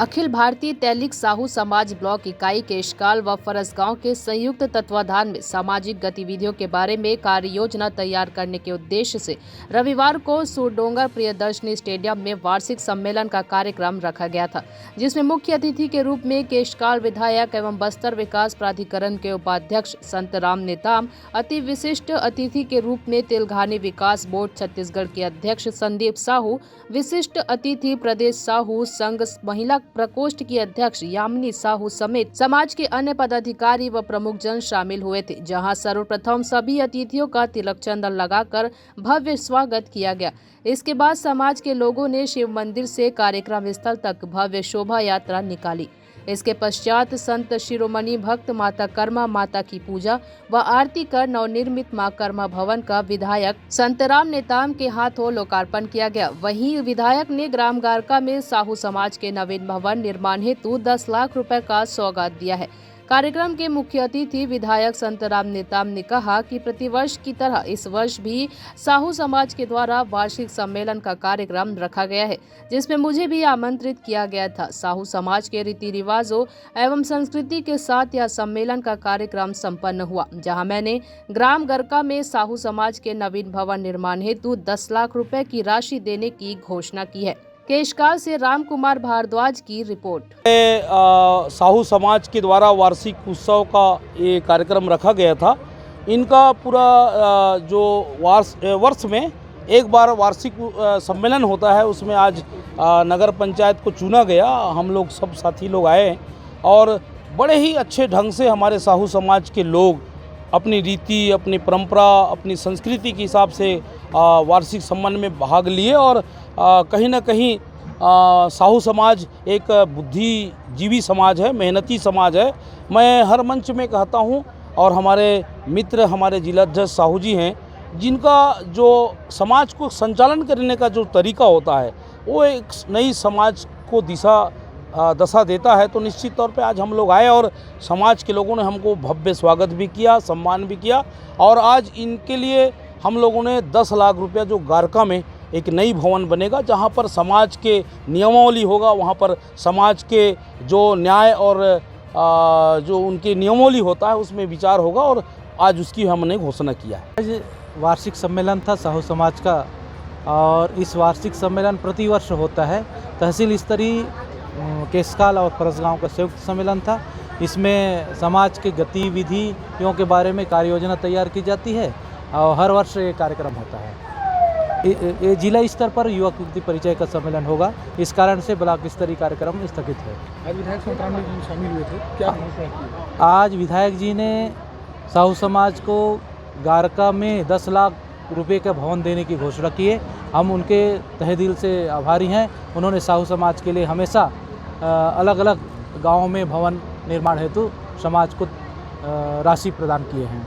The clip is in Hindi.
अखिल भारतीय तैलिक साहू समाज ब्लॉक इकाई केशकाल व फरसगांव के संयुक्त तत्वाधान में सामाजिक गतिविधियों के बारे में कार्य योजना तैयार करने के उद्देश्य से रविवार को सुरडोंगर प्रियदर्शनी स्टेडियम में वार्षिक सम्मेलन का कार्यक्रम रखा गया था, जिसमें मुख्य अतिथि के रूप में केशकाल विधायक एवं बस्तर विकास प्राधिकरण के उपाध्यक्ष संतराम नेताम, अति विशिष्ट अतिथि के रूप में तेलघानी विकास बोर्ड छत्तीसगढ़ के अध्यक्ष संदीप साहू, विशिष्ट अतिथि प्रदेश साहू संघ महिला प्रकोष्ठ की अध्यक्ष यामिनी साहू समेत समाज के अन्य पदाधिकारी व प्रमुख जन शामिल हुए थे, जहां सर्वप्रथम सभी अतिथियों का तिलक चंदन लगाकर भव्य स्वागत किया गया। इसके बाद समाज के लोगों ने शिव मंदिर से कार्यक्रम स्थल तक भव्य शोभा यात्रा निकाली। इसके पश्चात संत शिरोमणि भक्त माता कर्मा माता की पूजा व आरती कर नवनिर्मित मां कर्मा भवन का विधायक संतराम नेताम के हाथों लोकार्पण किया गया। वहीं विधायक ने ग्राम गारका में साहू समाज के नवीन भवन निर्माण हेतु 10 लाख रुपए का सौगात दिया है। कार्यक्रम के मुख्य अतिथि विधायक संतराम नेताम ने कहा कि प्रतिवर्ष की तरह इस वर्ष भी साहू समाज के द्वारा वार्षिक सम्मेलन का कार्यक्रम रखा गया है, जिसमें मुझे भी आमंत्रित किया गया था। साहू समाज के रीति रिवाजों एवं संस्कृति के साथ यह सम्मेलन का कार्यक्रम संपन्न हुआ, जहां मैंने ग्राम गरका में साहू समाज के नवीन भवन निर्माण हेतु 10 लाख रुपए की राशि देने की घोषणा की है। केशकाल से राम कुमार भारद्वाज की रिपोर्ट। साहू समाज के द्वारा वार्षिक उत्सव का ये कार्यक्रम रखा गया था। इनका पूरा जो वर्ष में एक बार वार्षिक सम्मेलन होता है, उसमें आज नगर पंचायत को चुना गया। हम लोग सब साथी लोग आए और बड़े ही अच्छे ढंग से हमारे साहू समाज के लोग अपनी रीति, अपनी परंपरा, अपनी संस्कृति के हिसाब से वार्षिक सम्मेलन में भाग लिए और कहीं ना कहीं साहू समाज एक बुद्धिजीवी समाज है, मेहनती समाज है। मैं हर मंच में कहता हूँ और हमारे मित्र हमारे जिलाध्यक्ष साहू जी हैं, जिनका जो समाज को संचालन करने का जो तरीका होता है वो एक नई समाज को दशा देता है। तो निश्चित तौर पे आज हम लोग आए और समाज के लोगों ने हमको भव्य स्वागत भी किया, सम्मान भी किया और आज इनके लिए हम लोगों ने 10 लाख रुपया जो गारका में एक नई भवन बनेगा, जहां पर समाज के नियमावली होगा, वहां पर समाज के जो न्याय और जो उनके नियमावली होता है उसमें विचार होगा और आज उसकी हमने घोषणा किया है। आज वार्षिक सम्मेलन था साहू समाज का और इस वार्षिक सम्मेलन प्रतिवर्ष होता है। तहसील स्तरीय केशकाल और फरसगांव का संयुक्त सम्मेलन था। इसमें समाज के गतिविधियों के बारे में कार्य योजना तैयार की जाती है और हर वर्ष ये कार्यक्रम होता है। ये जिला स्तर पर युवक युवती परिचय का सम्मेलन होगा, इस कारण से ब्लॉक स्तरीय कार्यक्रम स्थगित है। आज विधायक संतराम जी शामिल हुए थे, क्या घोषणा की? आज विधायक जी ने साहू समाज को गारका में 10 लाख रुपए का भवन देने की घोषणा की है। हम उनके तहे दिल से आभारी हैं। उन्होंने साहू समाज के लिए हमेशा अलग अलग गाँवों में भवन निर्माण हेतु समाज को राशि प्रदान किए हैं।